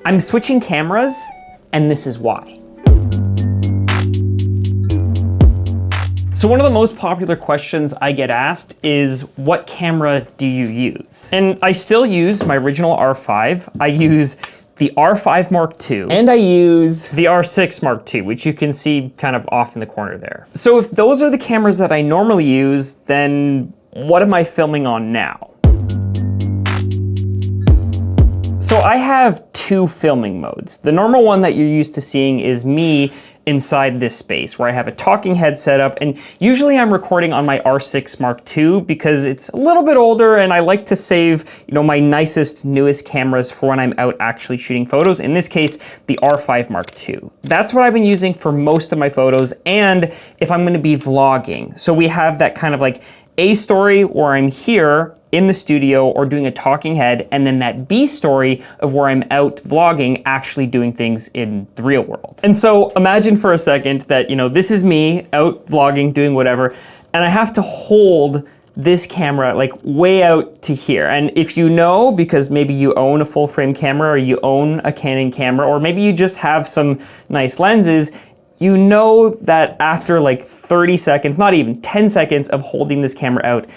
I'm switching cameras, and this is why. So one of the most popular questions I get asked is, what camera do you use? And I still use my original R5. I use the R5 Mark II, and I use the R6 Mark II, which you can see kind of off in the corner there. So if those are the cameras that I normally use, then what am I filming on now? So I have two filming modes. The normal one that you're used to seeing is me inside this space where I have a talking head set up, and usually I'm recording on my R6 Mark II because it's a little bit older and I like to save, my nicest, newest cameras for when I'm out actually shooting photos. In this case, the R5 Mark II. That's what I've been using for most of my photos, and if I'm gonna be vlogging. So we have that kind of like A story where I'm here in the studio or doing a talking head, and then that B story of where I'm out vlogging, actually doing things in the real world. And so imagine for a second that, this is me out vlogging, doing whatever, and I have to hold this camera like way out to here. And if you know, because maybe you own a full frame camera or you own a Canon camera, or maybe you just have some nice lenses, you know that after like 30 seconds, not even 10 seconds of holding this camera out,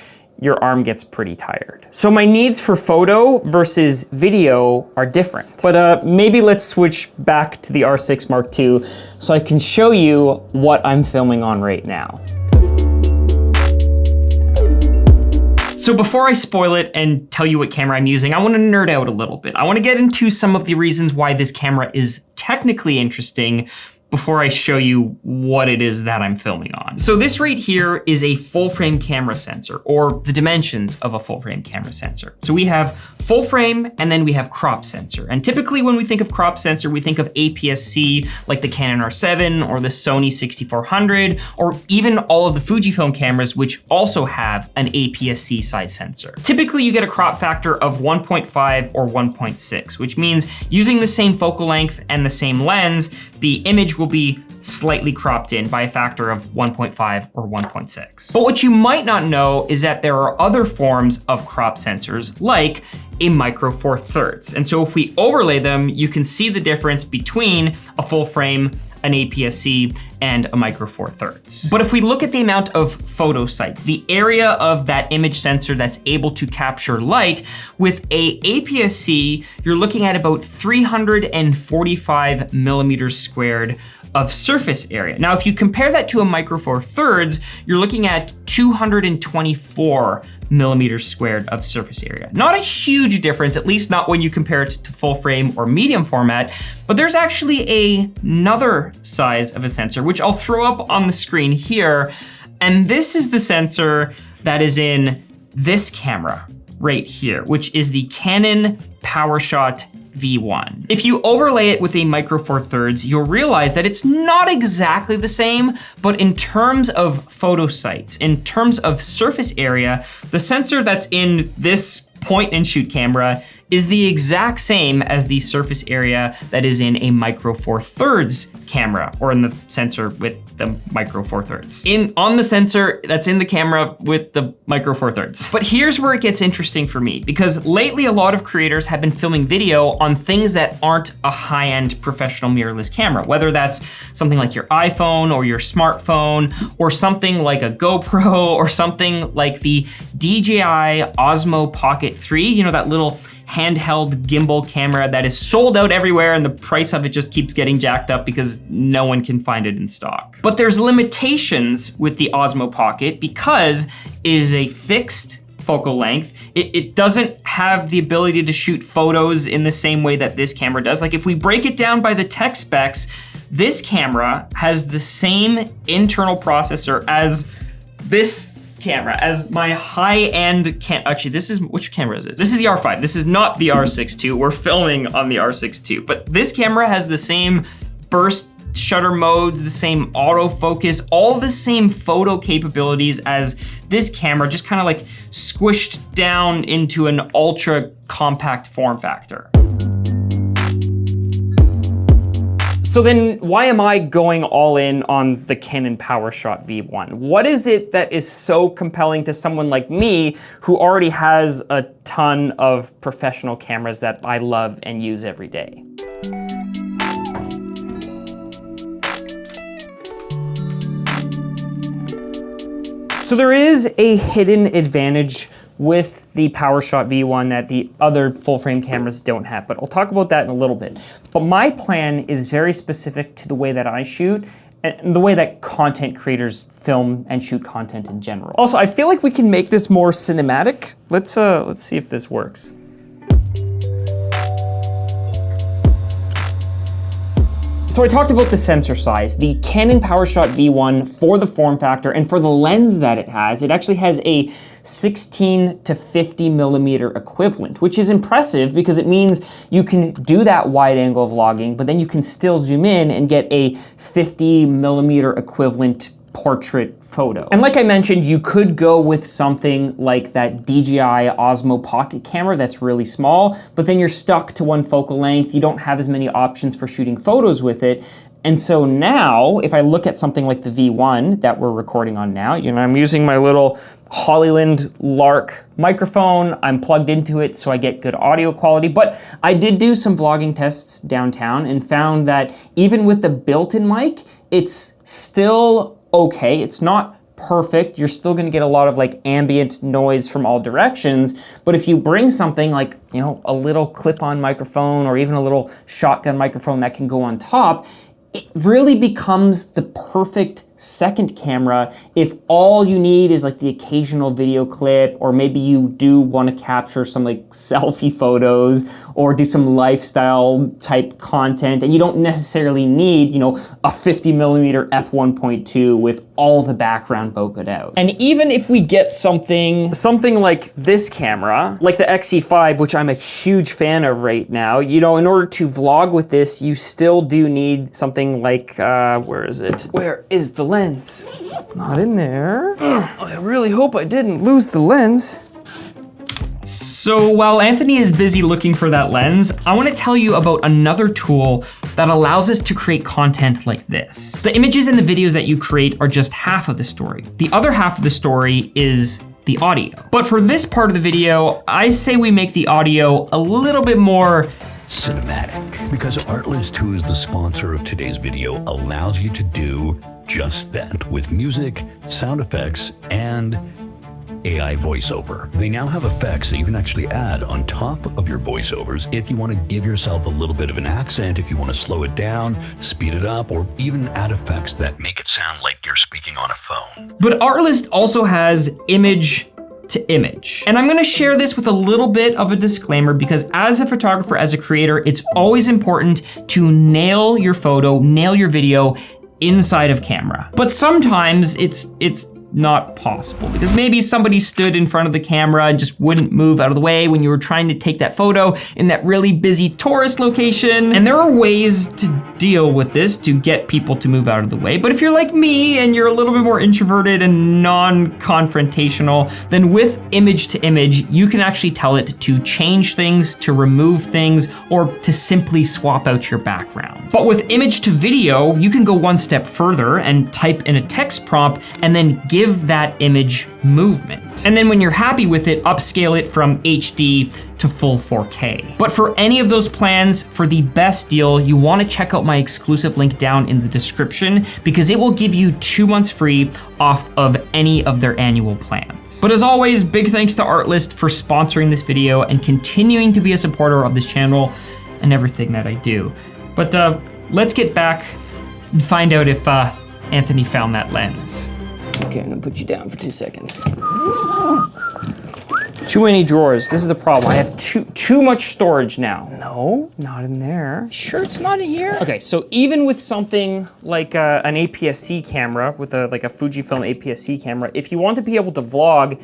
your arm gets pretty tired. So my needs for photo versus video are different. But maybe let's switch back to the R6 Mark II so I can show you what I'm filming on right now. So before I spoil it and tell you what camera I'm using, I want to nerd out a little bit. I want to get into some of the reasons why this camera is technically interesting before I show you what it is that I'm filming on. So this right here is a full frame camera sensor, or the dimensions of a full frame camera sensor. So we have full frame, and then we have crop sensor. And typically when we think of crop sensor, we think of APS-C, like the Canon R7 or the Sony 6400, or even all of the Fujifilm cameras, which also have an APS-C size sensor. Typically you get a crop factor of 1.5 or 1.6, which means using the same focal length and the same lens, the image will be slightly cropped in by a factor of 1.5 or 1.6. But what you might not know is that there are other forms of crop sensors, like a micro four thirds. And so if we overlay them, you can see the difference between a full frame, an APS-C, and a micro four thirds. But if we look at the amount of photo sites, the area of that image sensor that's able to capture light, with a APS-C, you're looking at about 345 millimeters squared of surface area. Now, if you compare that to a micro four thirds, you're looking at 224 millimeters squared of surface area. Not a huge difference, at least not when you compare it to full frame or medium format, but there's actually another size of a sensor, which I'll throw up on the screen here. And this is the sensor that is in this camera right here, which is the Canon PowerShot V1. If you overlay it with a micro four thirds, you'll realize that it's not exactly the same, but in terms of photo sites, in terms of surface area, the sensor that's in this point and shoot camera is the exact same as the surface area that is in a micro four thirds camera, or in the sensor with the micro four thirds. On the sensor that's in the camera with the micro four thirds. But here's where it gets interesting for me, because lately a lot of creators have been filming video on things that aren't a high-end professional mirrorless camera, whether that's something like your iPhone or your smartphone, or something like a GoPro, or something like the DJI Osmo Pocket 3, that little handheld gimbal camera that is sold out everywhere, and the price of it just keeps getting jacked up because no one can find it in stock. But there's limitations with the Osmo Pocket because it is a fixed focal length. It doesn't have the ability to shoot photos in the same way that this camera does. Like if we break it down by the tech specs, this camera has the same internal processor as this camera, as my high-end actually, which camera is it? This is the R5. This is not the R6 II. We're filming on the R6 II, but this camera has the same burst shutter modes, the same autofocus, all the same photo capabilities as this camera, just kind of like squished down into an ultra compact form factor. So then why am I going all in on the Canon PowerShot V1? What is it that is so compelling to someone like me who already has a ton of professional cameras that I love and use every day? So there is a hidden advantage with the PowerShot V1 that the other full frame cameras don't have, but I'll talk about that in a little bit. But my plan is very specific to the way that I shoot and the way that content creators film and shoot content in general. Also, I feel like we can make this more cinematic. Let's see if this works. So I talked about the sensor size. The Canon PowerShot V1, for the form factor and for the lens that it actually has a 16 to 50 millimeter equivalent, which is impressive because it means you can do that wide angle vlogging, but then you can still zoom in and get a 50 millimeter equivalent portrait photo. And like I mentioned, you could go with something like that DJI Osmo Pocket camera that's really small, but then you're stuck to one focal length. You don't have as many options for shooting photos with it. And so now, if I look at something like the V1 that we're recording on now, you know, I'm using my little Hollyland Lark microphone. I'm plugged into it so I get good audio quality, but I did do some vlogging tests downtown and found that even with the built-in mic, it's still okay. It's not perfect. You're still gonna get a lot of like ambient noise from all directions. But if you bring something like, you know, a little clip-on microphone or even a little shotgun microphone that can go on top, it really becomes the perfect second camera if all you need is like the occasional video clip, or maybe you do want to capture some like selfie photos or do some lifestyle type content and you don't necessarily need, you know, a 50 millimeter f1.2 with all the background bokeh out. And even if we get something like this camera, like the XE5, which I'm a huge fan of right now, you know, in order to vlog with this, you still do need something like, where is it? Where is the lens? Not in there. I really hope I didn't lose the lens. So while Anthony is busy looking for that lens, I want to tell you about another tool that allows us to create content like this. The images and the videos that you create are just half of the story. The other half of the story is the audio. But for this part of the video, I say we make the audio a little bit more cinematic, because Artlist, who is the sponsor of today's video, allows you to do just that with music, sound effects, and AI voiceover. They now have effects that you can actually add on top of your voiceovers if you want to give yourself a little bit of an accent, if you want to slow it down, speed it up, or even add effects that make it sound like you're speaking on a phone. But Artlist also has image to image. And I'm gonna share this with a little bit of a disclaimer because as a photographer, as a creator, it's always important to nail your photo, nail your video inside of camera. But sometimes it's not possible because maybe somebody stood in front of the camera and just wouldn't move out of the way when you were trying to take that photo in that really busy tourist location. And there are ways to deal with this to get people to move out of the way. But if you're like me and you're a little bit more introverted and non-confrontational, then with image to image, you can actually tell it to change things, to remove things, or to simply swap out your background. But with image to video, you can go one step further and type in a text prompt and then give that image movement. And then when you're happy with it, upscale it from HD to full 4K. But for any of those plans, for the best deal, you wanna check out my exclusive link down in the description because it will give you 2 months free off of any of their annual plans. But as always, big thanks to Artlist for sponsoring this video and continuing to be a supporter of this channel and everything that I do. But let's get back and find out if Anthony found that lens. Okay, I'm gonna put you down for 2 seconds. Too many drawers. This is the problem. I have too much storage now. No, not in there. Sure it's not in here? Okay, so even with something like an APS-C camera, with like a Fujifilm APS-C camera, if you want to be able to vlog,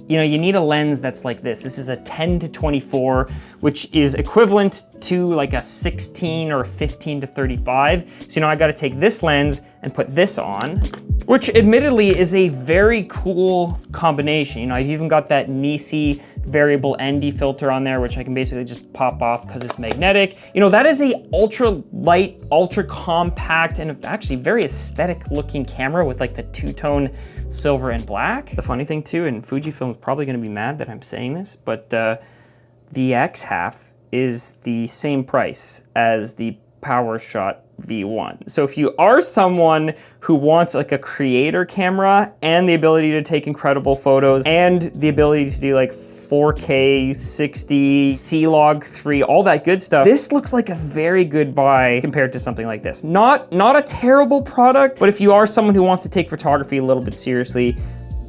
you know, you need a lens that's like this. This is a 10 to 24, which is equivalent to like a 16 or 15 to 35. So, you know, I gotta take this lens and put this on, which admittedly is a very cool combination. You know, I've even got that Nisi variable ND filter on there, which I can basically just pop off because it's magnetic. You know, that is a ultra light, ultra compact, and actually very aesthetic looking camera with like the two-tone silver and black. The funny thing too, and Fujifilm is probably gonna be mad that I'm saying this, but the X half is the same price as the PowerShot V1. So if you are someone who wants like a creator camera and the ability to take incredible photos and the ability to do like 4K, 60, C-Log 3, all that good stuff, this looks like a very good buy compared to something like this. Not a terrible product, but if you are someone who wants to take photography a little bit seriously,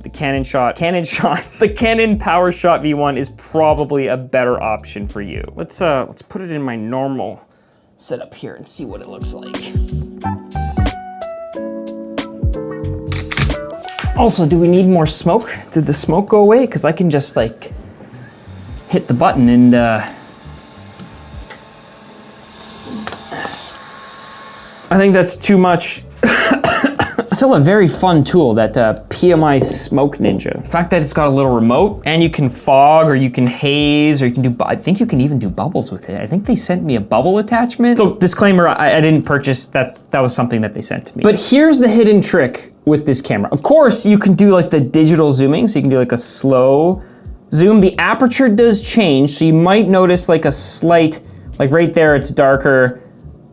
the Canon PowerShot V1 is probably a better option for you. Let's put it in my normal setup here and see what it looks like. Also, do we need more smoke? Did the smoke go away? Because I can just like hit the button and I think that's too much. Still a very fun tool, that PMI Smoke Ninja. The fact that it's got a little remote and you can fog or you can haze or you can do, I think you can even do bubbles with it. I think they sent me a bubble attachment. So disclaimer, I didn't purchase, that was something that they sent to me. But here's the hidden trick with this camera. Of course, you can do like the digital zooming, so you can do like a slow zoom. The aperture does change, so you might notice like a slight, like right there it's darker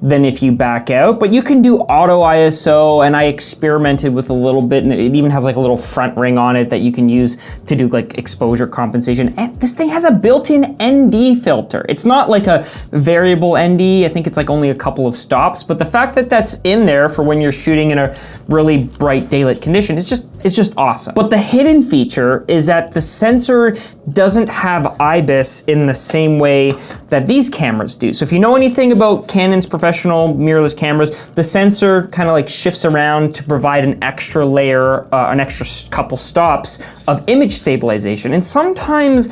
than if you back out, but you can do auto ISO, and I experimented with a little bit, and it even has like a little front ring on it that you can use to do like exposure compensation. And this thing has a built-in ND filter. It's not like a variable ND, I think it's like only a couple of stops, but the fact that that's in there for when you're shooting in a really bright daylight condition is just awesome. But the hidden feature is that the sensor doesn't have IBIS in the same way that these cameras do. So if you know anything about Canon's professional mirrorless cameras, the sensor kind of like shifts around to provide an extra layer, an extra couple stops of image stabilization. And sometimes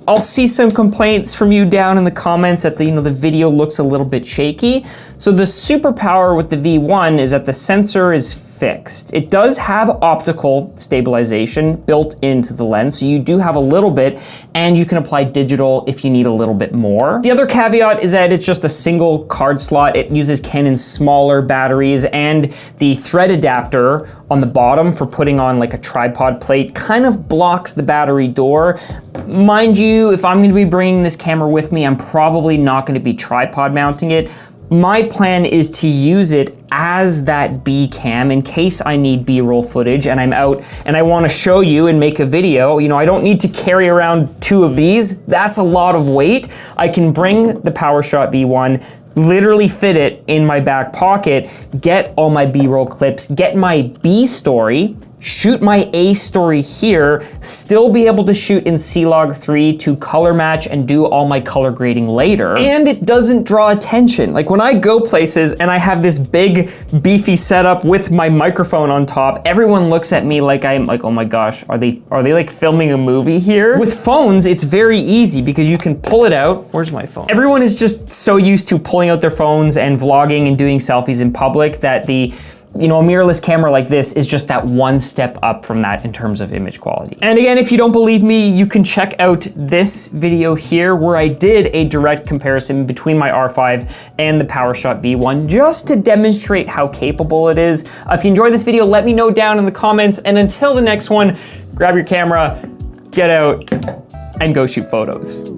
I'll see some complaints from you down in the comments that the video looks a little bit shaky. So the superpower with the V1 is that the sensor is fixed. It does have optical stabilization built into the lens, so you do have a little bit, and you can apply digital if you need a little bit more. The other caveat is that it's just a single card slot. It uses Canon's smaller batteries, and the thread adapter on the bottom for putting on like a tripod plate kind of blocks the battery door. Mind you, if I'm gonna be bringing this camera with me, I'm probably not gonna be tripod mounting it. My plan is to use it as that B cam in case I need B-roll footage and I'm out and I want to show you and make a video. I don't need to carry around 2 of these. That's a lot of weight. I can bring the PowerShot V1, literally fit it in my back pocket, get all my B-roll clips, get my B story, shoot my A story here, still be able to shoot in C-Log 3 to color match and do all my color grading later. And it doesn't draw attention. Like when I go places and I have this big beefy setup with my microphone on top, everyone looks at me like I'm like, oh my gosh, are they like filming a movie here? With phones, it's very easy because you can pull it out. Where's my phone? Everyone is just so used to pulling out their phones and vlogging and doing selfies in public that a mirrorless camera like this is just that one step up from that in terms of image quality. And again, if you don't believe me, you can check out this video here where I did a direct comparison between my R5 and the PowerShot V1 just to demonstrate how capable it is. If you enjoyed this video, let me know down in the comments, and until the next one, grab your camera, get out, and go shoot photos.